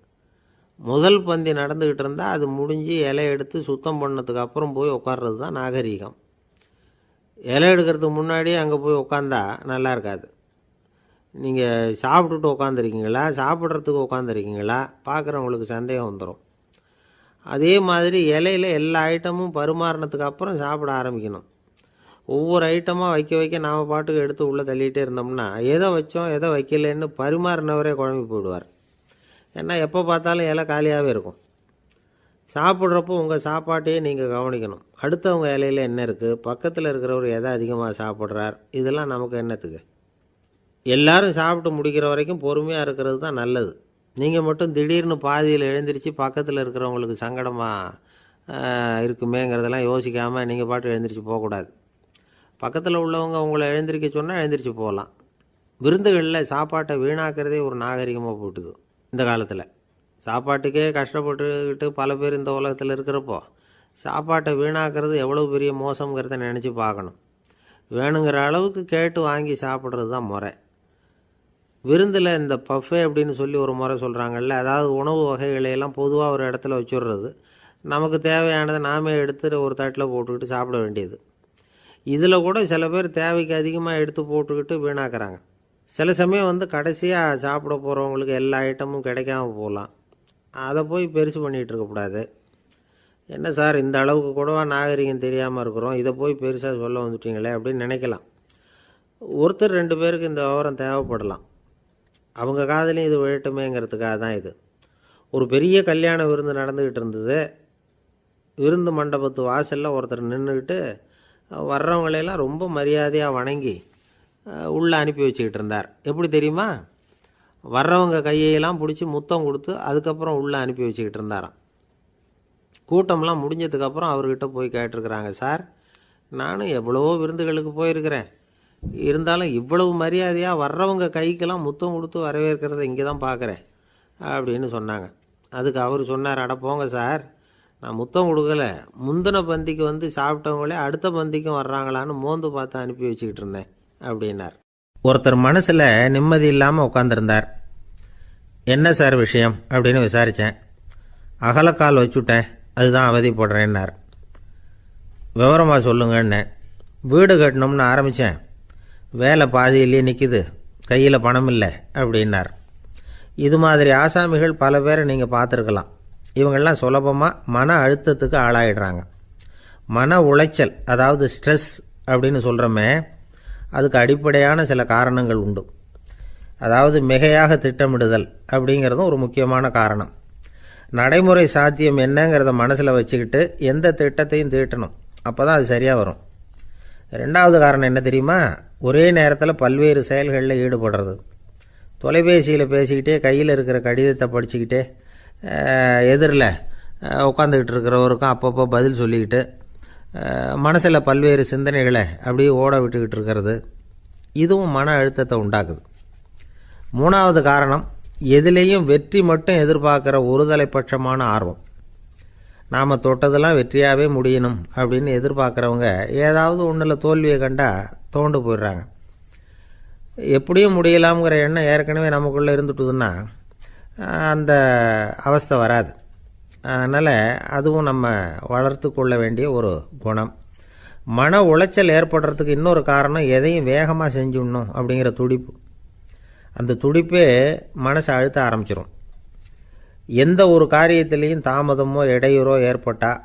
முதல் பந்தி நடந்துக்கிட்டு இருந்தால் அது முடிஞ்சு இலை எடுத்து சுத்தம் பண்ணதுக்கு அப்புறம் போய் உட்கார்றது தான் நாகரீகம். இலை எடுக்கிறதுக்கு முன்னாடியே அங்கே போய் உட்காந்தா நல்லா இருக்காது. நீங்கள் சாப்பிட்டுட்டு உட்காந்துருக்கீங்களா, சாப்பிட்றதுக்கு உட்காந்துருக்கீங்களா, பார்க்குறவங்களுக்கு சந்தேகம் வந்துடும். அதே மாதிரி இலையில் எல்லா ஐட்டமும் பரிமாறினதுக்கு அப்புறம் சாப்பிட ஆரம்பிக்கணும். ஒவ்வொரு ஐட்டமாக வைக்க வைக்க நாம் பாட்டுக்கு எடுத்து உள்ளே தள்ளிகிட்டே இருந்தோம்னா எதை வச்சோம் எதை வைக்கலன்னு பரிமாறினவரே குழம்பி போயிடுவார். ஏன்னா எப்போ பார்த்தாலும் இலை காலியாகவே இருக்கும். சாப்பிட்றப்போ உங்கள் சாப்பாட்டையே நீங்கள் கவனிக்கணும். அடுத்தவங்க இலையில் என்ன இருக்குது, பக்கத்தில் இருக்கிறவர் எதை அதிகமாக சாப்பிட்றார், இதெல்லாம் நமக்கு என்னத்துக்கு? எல்லாரும் சாப்பிட்டு முடிக்கிற வரைக்கும் பொறுமையாக இருக்கிறது தான் நல்லது. நீங்கள் மட்டும் திடீர்னு பாதியில் எழுந்திரிச்சு பக்கத்தில் இருக்கிறவங்களுக்கு சங்கடமாக இருக்குமேங்கிறதெல்லாம் யோசிக்காமல் நீங்கள் பாட்டு எழுந்திரிச்சு போகக்கூடாது. பக்கத்தில் உள்ளவங்க உங்களை எழுந்திரிக்க சொன்னால் எழுந்திரிச்சு போகலாம். விருந்துகளில் சாப்பாட்டை வீணாக்கிறதே ஒரு நாகரிகமாக போட்டுது இந்த காலத்தில். சாப்பாட்டுக்கே கஷ்டப்பட்டுக்கிட்டு பல பேர் இந்த உலகத்தில் இருக்கிறப்போ சாப்பாட்டை வீணாக்கிறது எவ்வளோ பெரிய மோசங்கிறத நினச்சி பார்க்கணும். வேணுங்கிற அளவுக்கு கேட்டு வாங்கி சாப்பிட்றது தான் முறை. விருந்தில் இந்த பஃபே அப்படின்னு சொல்லி ஒரு முறை சொல்கிறாங்கல்ல, அதாவது உணவு வகைகளையெல்லாம் பொதுவாக ஒரு இடத்துல வச்சுடுறது, நமக்கு தேவையானதை நாமே எடுத்து ஒரு தட்டில் போட்டுக்கிட்டு சாப்பிட வேண்டியது. இதில் கூட சில பேர் தேவைக்கு அதிகமாக எடுத்து போட்டுக்கிட்டு வீணாக்குறாங்க. சில சமயம் கடைசியாக சாப்பிட போகிறவங்களுக்கு எல்லா ஐட்டமும் கிடைக்காம போகலாம். அதை போய் பெருசு பண்ணிகிட்டு இருக்கக்கூடாது. என்ன சார் இந்த அளவுக்கு கூடவா நாகரிகம் தெரியாமல் இருக்கிறோம், இதை போய் பெருசாக சொல்ல வந்துட்டீங்களே அப்படின்னு நினைக்கலாம். ஒருத்தர் 2 பேருக்கு இந்த விவரம் தேவைப்படலாம். அவங்க காதலையும் இது விழட்டுமேங்கிறதுக்காக தான் இது. ஒரு பெரிய கல்யாண விருந்து நடந்துக்கிட்டு இருந்தது. விருந்து மண்டபத்து வாசலில் ஒருத்தர் நின்றுக்கிட்டு வர்றவங்களையெல்லாம் ரொம்ப மரியாதையாக வணங்கி உள்ளே அனுப்பி வச்சுக்கிட்டு இருந்தார். எப்படி தெரியுமா? வர்றவங்க கையெல்லாம் பிடிச்சி முத்தம் கொடுத்து அதுக்கப்புறம் உள்ளே அனுப்பி வச்சுக்கிட்டு இருந்தாராம். கூட்டம்லாம் முடிஞ்சதுக்கப்புறம் அவர்கிட்ட போய் கேட்டிருக்கிறாங்க, சார் நானும் எவ்வளவோ விருந்துகளுக்கு போயிருக்கிறேன், இருந்தாலும் இவ்வளவு மரியாதையாக வர்றவங்க கைக்கெல்லாம் முத்தம் கொடுத்து வரவேற்கிறத இங்கே தான் பார்க்குறேன் அப்படின்னு சொன்னாங்க. அதுக்கு அவர் சொன்னார், அட போங்க சார், நான் முத்தம் கொடுக்கல, முந்தின பந்திக்கு சாப்பிட்டவங்களே அடுத்த பந்திக்கும் வர்றாங்களான்னு மோந்து பார்த்து அனுப்பி வச்சுக்கிட்டு இருந்தேன் அப்படின்னார். ஒருத்தர் மனசில் நிம்மதி இல்லாமல் உட்காந்துருந்தார். என்ன சார் விஷயம் அப்படின்னு விசாரித்தேன். அகலக்கால் வச்சுட்டேன், அதுதான் அவதிப்படுறேன்னார். விவரமாக சொல்லுங்கன்னு. வீடு கட்டணும்னு ஆரம்பித்தேன், வேலை பாதியிலேயே நிற்கிது, கையில் பணம் இல்லை அப்படின்னார். இது மாதிரி ஆசாமிகள் பல பேரை நீங்கள் பார்த்துருக்கலாம். இவங்கெல்லாம் சுலபமாக மன அழுத்தத்துக்கு ஆளாயிடுறாங்க. மன உளைச்சல், அதாவது ஸ்ட்ரெஸ் அப்படின்னு சொல்கிறோமே, அதுக்கு அடிப்படையான சில காரணங்கள் உண்டு. அதாவது மிகையாக திட்டமிடுதல் அப்படிங்கிறதும் ஒரு முக்கியமான காரணம். நடைமுறை சாத்தியம் என்னங்கிறத மனசில் வச்சுக்கிட்டு எந்த திட்டத்தையும் தீட்டணும், அப்போ தான் அது சரியாக வரும். 2வது காரணம் என்ன தெரியுமா? ஒரே நேரத்தில் பல்வேறு செயல்களில் ஈடுபடுறது. தொலைபேசியில் பேசிக்கிட்டே கையில் இருக்கிற கடிதத்தை படிச்சுக்கிட்டே எதிரில் உட்காந்துக்கிட்டு இருக்கிறவருக்கும் அப்பப்போ பதில் சொல்லிக்கிட்டு மனசில் பல்வேறு சிந்தனைகளை அப்படியே ஓட விட்டுக்கிட்டு இருக்கிறது, இதுவும் மன அழுத்தத்தை உண்டாக்குது. 3வது காரணம், எதிலேயும் வெற்றி மட்டும் எதிர்பார்க்குற ஒருதலைப்பட்சமான ஆர்வம். நாம் தொட்டதெல்லாம் வெற்றியாகவே முடியணும் அப்படின்னு எதிர்பார்க்குறவங்க ஏதாவது ஒன்றில் தோல்வியை கண்டால் தோண்டு போயிடுறாங்க. எப்படியும் முடியலாம்ங்கிற எண்ணம் ஏற்கனவே நமக்குள்ளே இருந்துட்டுதுன்னா அந்த அவஸ்தை வராது. அதனால் அதுவும் நம்ம வளர்த்து கொள்ள வேண்டிய ஒரு குணம். மன உளைச்சல் ஏற்படுறதுக்கு இன்னொரு காரணம், எதையும் வேகமாக செஞ்சுடணும் அப்படிங்கிற துடிப்பு. அந்த துடிப்பே மனசை அழுத்த ஆரம்பிச்சிடும். எந்த ஒரு காரியத்திலையும் தாமதமோ இடையூறோ ஏற்பட்டால்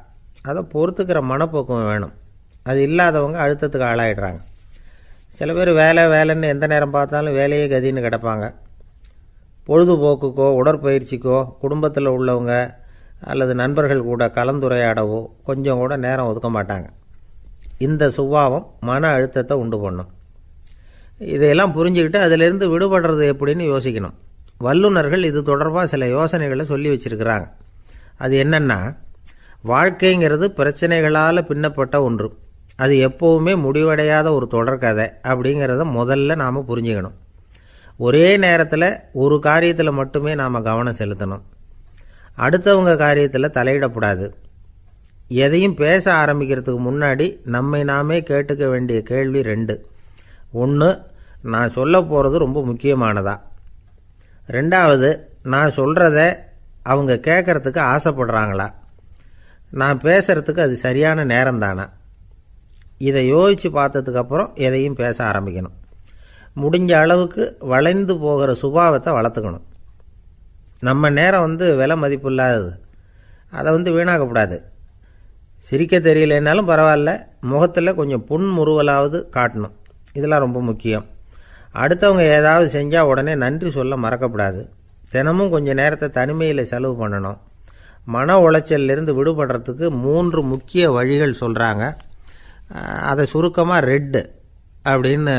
அதை பொறுத்துக்கிற மனப்போக்கம் வேணும். அது இல்லாதவங்க அழுத்தத்துக்கு ஆளாயிடுறாங்க. சில பேர் வேலைன்னு எந்த நேரம் பார்த்தாலும் வேலையே கதின்னு கிடப்பாங்க. பொழுதுபோக்குக்கோ உடற்பயிற்சிக்கோ குடும்பத்தில் உள்ளவங்க அல்லது நண்பர்கள் கூட கலந்துரையாடவோ கொஞ்சம் கூட நேரம் ஒதுக்க மாட்டாங்க. இந்த சுபாவம் மன அழுத்தத்தை உண்டு பண்ணும். இதையெல்லாம் புரிஞ்சுக்கிட்டு அதிலிருந்து விடுபடுறது எப்படின்னு யோசிக்கணும். வல்லுநர்கள் இது தொடர்பாக சில யோசனைகளை சொல்லி வச்சிருக்கிறாங்க. அது என்னன்னா, வாழ்க்கைங்கிறது பிரச்சனைகளால் பின்னப்பட்ட ஒன்று, அது எப்போவுமே முடிவடையாத ஒரு தொடர்கதை அப்படிங்கிறத முதல்ல நாம் புரிஞ்சுக்கணும். ஒரே நேரத்தில் ஒரு காரியத்தில் மட்டுமே நாம் கவனம் செலுத்தணும். அடுத்தவங்க காரியத்தில் தலையிடக்கூடாது. எதையும் பேச ஆரம்பிக்கிறதுக்கு முன்னாடி நம்மை நாமே கேட்டுக்க வேண்டிய கேள்வி 2. 1, நான் சொல்ல போகிறது ரொம்ப முக்கியமானதா? 2வது, நான் சொல்கிறத அவங்க கேட்குறதுக்கு ஆசைப்படுறாங்களா? நான் பேசுகிறதுக்கு அது சரியான நேரம் தானா? இதை யோசித்து பார்த்ததுக்கப்புறம் எதையும் பேச ஆரம்பிக்கணும். முடிஞ்ச அளவுக்கு வளைந்து போகிற சுபாவத்தை வளர்த்துக்கணும். நம்ம நேரம் விலை மதிப்பு இல்லாதது, அதை வீணாக்கக்கூடாது. சிரிக்க தெரியலனாலும் பரவாயில்ல, முகத்தில் கொஞ்சம் புன்முறுவலாவது காட்டணும். இதெல்லாம் ரொம்ப முக்கியம். அடுத்தவங்க ஏதாவது செஞ்சால் உடனே நன்றி சொல்ல மறக்கக்கூடாது. தினமும் கொஞ்சம் நேரத்தை தனிமையில் செலவு பண்ணணும். மன உளைச்சலிருந்து விடுபடுறதுக்கு 3 முக்கிய வழிகள் சொல்கிறாங்க. அதை சுருக்கமாக ரெட் அப்படின்னு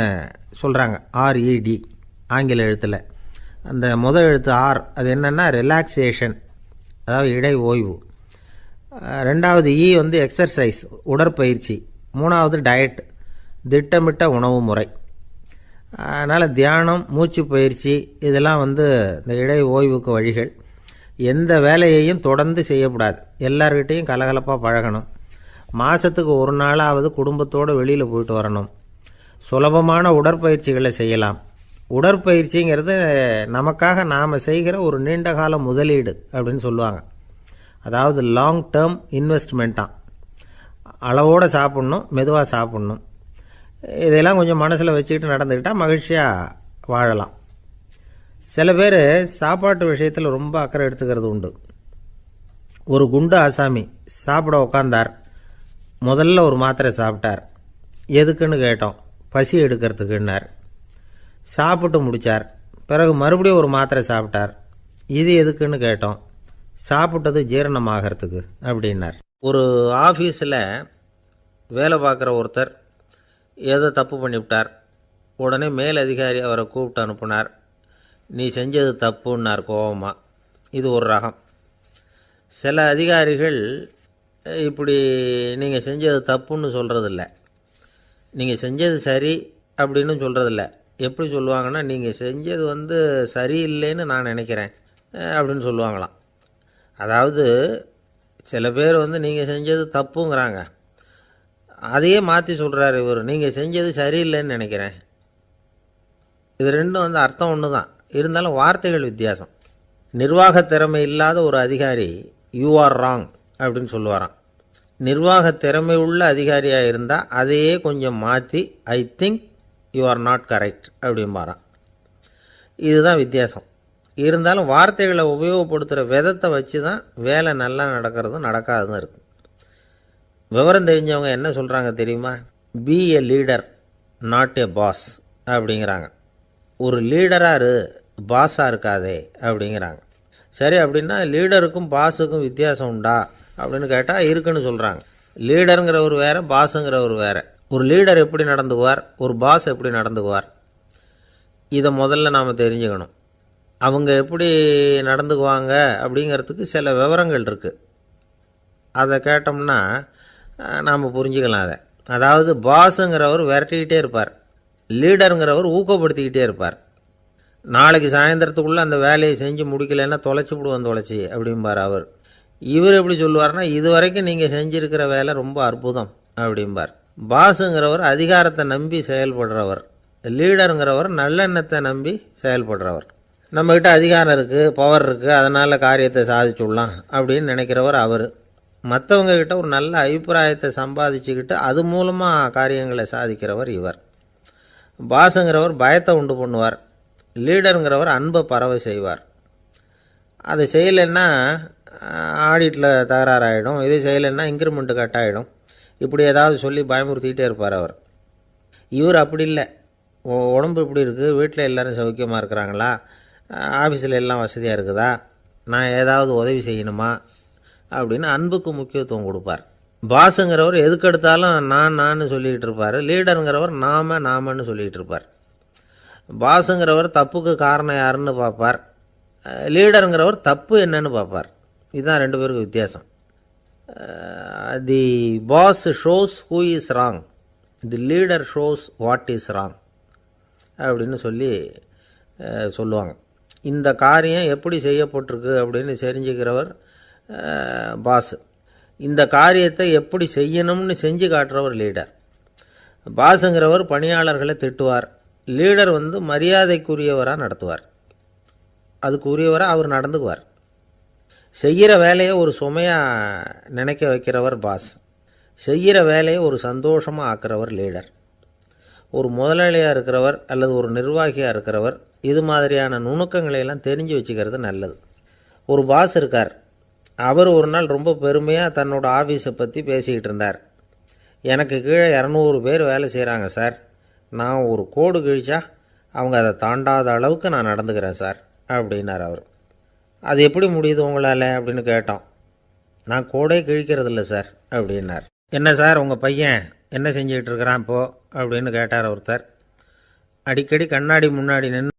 சொல்கிறாங்க, RED ஆங்கில எழுத்தில். அந்த முதல் எழுத்து ஆர், அது என்னென்னா ரிலாக்ஸேஷன், அதாவது இடை ஓய்வு. 2வது எக்ஸர்சைஸ், உடற்பயிற்சி. 3வது டயட், திட்டமிட்ட உணவு முறை. அதனால் தியானம், மூச்சு பயிற்சி இதெல்லாம் இந்த இடை ஓய்வுக்கு வழிகள். எந்த வேலையையும் தொடர்ந்து செய்யக்கூடாது. எல்லார்கிட்டையும் கலகலப்பாக பழகணும். மாதத்துக்கு ஒரு நாளாவது குடும்பத்தோடு வெளியில் போயிட்டு வரணும். சுலபமான உடற்பயிற்சிகளை செய்யலாம். உடற்பயிற்சிங்கிறது நமக்காக நாம் செய்கிற ஒரு நீண்டகால முதலீடு அப்படின்னு சொல்லுவாங்க. அதாவது லாங் டேர்ம் இன்வெஸ்ட்மெண்ட்டாக. அளவோடு சாப்பிட்ணும், மெதுவாக சாப்பிட்ணும். இதெல்லாம் கொஞ்சம் மனசில் வச்சுக்கிட்டு நடந்துக்கிட்டால் மகிழ்ச்சியாக வாழலாம். சில பேர் சாப்பாட்டு விஷயத்தில் ரொம்ப அக்கறை எடுத்துக்கிறது உண்டு. ஒரு குண்டு ஆசாமி சாப்பிட உக்காந்தார். முதல்ல ஒரு மாத்திரை சாப்பிட்டார். எதுக்குன்னு கேட்டோம். பசி எடுக்கிறதுக்குன்னார். சாப்பிட்டு முடித்தார். பிறகு மறுபடியும் ஒரு மாத்திரை சாப்பிட்டார். இது எதுக்குன்னு கேட்டோம். சாப்பிட்டது ஜீரணமாகறதுக்கு அப்படின்னார். ஒரு ஆஃபீஸில் வேலை பார்க்குற ஒருத்தர் ஏதோ தப்பு பண்ணிவிட்டார். உடனே மேல் அதிகாரி அவரை கூப்பிட்டு அனுப்புனார். நீ செஞ்சது தப்புன்னார் கோபமாக. இது ஒரு ரகம். சில அதிகாரிகள் இப்படி நீங்கள் செஞ்சது தப்புன்னு சொல்கிறதில்ல, நீங்கள் செஞ்சது சரி அப்படின்னு சொல்கிறதில்ல. எப்படி சொல்லுவாங்கன்னா, நீங்கள் செஞ்சது சரியில்லைன்னு நான் நினைக்கிறேன் அப்படின்னு சொல்லுவாங்களாம். அதாவது சில பேர் நீங்கள் செஞ்சது தப்புங்கிறாங்க, அதையே மாற்றி சொல்கிறாரு இவர், நீங்கள் செஞ்சது சரியில்லைன்னு நினைக்கிறேன். இது ரெண்டும் அர்த்தம் ஒன்று தான், இருந்தாலும் வார்த்தைகள் வித்தியாசம். நிர்வாக திறமை இல்லாத ஒரு அதிகாரி யூ ஆர் ராங் அப்படின்னு சொல்லுவாராம். நிர்வாக திறமை உள்ள அதிகாரியாக இருந்தால் அதையே கொஞ்சம் மாற்றி I think you are not correct அப்படிம்பாரான். இதுதான் வித்தியாசம். இருந்தாலும் வார்த்தைகளை உபயோகப்படுத்துகிற விதத்தை வச்சு தான் வேலை நல்லா நடக்கிறதும் நடக்காததும் இருக்குது. விவரம் தெரிஞ்சவங்க என்ன சொல்கிறாங்க தெரியுமா? Be a leader not a boss அப்படிங்கிறாங்க. ஒரு லீடராக பாஸாக இருக்காதே அப்படிங்கிறாங்க. சரி, அப்படின்னா லீடருக்கும் பாஸுக்கும் வித்தியாசம் உண்டா அப்படின்னு கேட்டால் இருக்குன்னு சொல்கிறாங்க. லீடருங்கிறவர் வேறு, பாஸுங்கிறவர் வேறு. ஒரு லீடர் எப்படி நடந்துக்குவார், ஒரு பாஸ் எப்படி நடந்துக்குவார், இதை முதல்ல நாம் தெரிஞ்சுக்கணும். அவங்க எப்படி நடந்துக்குவாங்க அப்படிங்கிறதுக்கு சில விவரங்கள் இருக்குது. அதை கேட்டோம்னா நாம் புரிஞ்சுக்கலாம் அதை. அதாவது பாஸுங்கிறவர் விரட்டிக்கிட்டே இருப்பார், லீடருங்கிறவர் ஊக்கப்படுத்திக்கிட்டே இருப்பார். நாளைக்கு சாயந்தரத்துக்குள்ளே அந்த வேலையை செஞ்சு முடிக்கலைன்னா தொலைச்சி விடுவோம் தொலைச்சி அப்படிம்பார் அவர். இவர் எப்படி சொல்லுவார்னா, இது வரைக்கும் நீங்கள் செஞ்சுருக்கிற வேலை ரொம்ப அற்புதம் அப்படிம்பார். பாஸுங்கிறவர் அதிகாரத்தை நம்பி செயல்படுறவர், லீடருங்கிறவர் நல்லெண்ணத்தை நம்பி செயல்படுறவர். நம்மக்கிட்ட அதிகாரம் இருக்குது, பவர் இருக்குது, அதனால் காரியத்தை சாதிச்சுடலாம் அப்படின்னு நினைக்கிறவர் அவர். மற்றவங்கக்கிட்ட ஒரு நல்ல அபிப்பிராயத்தை சம்பாதிச்சுக்கிட்டு அது மூலமாக காரியங்களை சாதிக்கிறவர் இவர். பாஸுங்கிறவர் பயத்தை உண்டு பண்ணுவார், லீடருங்கிறவர் அன்பை பரவ செய்வார். அதை செய்யலைன்னா ஆடிட்டில் தகராறாயிடும், இது செய்யலைன்னா இன்க்ரிமெண்ட்டு கட் ஆகிடும், இப்படி ஏதாவது சொல்லி பயமுறுத்திக்கிட்டே இருப்பார் அவர். இவர் அப்படி இல்லை. உடம்பு இப்படி இருக்குது, வீட்டில் எல்லோரும் சௌக்கியமாக இருக்கிறாங்களா, ஆஃபீஸில் எல்லாம் வசதியாக இருக்குதா, நான் ஏதாவது உதவி செய்யணுமா அப்படின்னு அன்புக்கு முக்கியத்துவம் கொடுப்பார். பாஸுங்கிறவர் எதுக்கெடுத்தாலும் நான் சொல்லிக்கிட்டு இருப்பார், லீடருங்கிறவர் நாமன்னு சொல்லிக்கிட்டு இருப்பார். பாஸுங்கிறவர் தப்புக்கு காரணம் யாருன்னு பார்ப்பார், லீடருங்கிறவர் தப்பு என்னன்னு பார்ப்பார். இதுதான் ரெண்டு பேருக்கு வித்தியாசம். The boss shows who is wrong, the leader shows what is wrong அப்படின்னு சொல்லுவாங்க. இந்த காரியம் எப்படி செய்யப்பட்டிருக்கு அப்படின்னு தெரிஞ்சுக்கிறவர் பாஸ். இந்த காரியத்தை எப்படி செய்யணும்னு செஞ்சு காட்டுறவர் லீடர். பாஸுங்கிறவர் பணியாளர்களை திட்டுவார், லீடர் மரியாதைக்குரியவராக நடத்துவார், அதுக்குரியவராக அவர் நடந்துக்குவார். செய்கிற வேலையை ஒரு சுமையாக நினைக்க வைக்கிறவர் பாஸ், செய்கிற வேலையை ஒரு சந்தோஷமாக ஆக்கிறவர் லீடர். ஒரு முதலாளியாக இருக்கிறவர் அல்லது ஒரு நிர்வாகியாக இருக்கிறவர் இது மாதிரியான நுணுக்கங்களையெல்லாம் தெரிஞ்சு வச்சுக்கிறது நல்லது. ஒரு பாஸ் இருக்கார், அவர் ஒரு நாள் ரொம்ப பெருமையாக தன்னோட ஆஃபீஸை பற்றி பேசிக்கிட்டு இருந்தார். எனக்கு கீழே 200 பேர் வேலை செய்கிறாங்க சார், நான் ஒரு கோடு கிழிச்சா அவங்க அதை தாண்டாத அளவுக்கு நான் நடந்துக்கிறேன் சார் அப்படின்னார் அவர். அது எப்படி முடியுது உங்களால் அப்படின்னு கேட்டோம். நான் கோடே கிழிக்கிறதில்ல சார் அப்படின்னார். என்ன சார் உங்கள் பையன் என்ன செஞ்சுக்கிட்டு இருக்கிறான் இப்போது அப்படின்னு கேட்டார் ஒருத்தர். அடிக்கடி கண்ணாடி முன்னாடி நின்று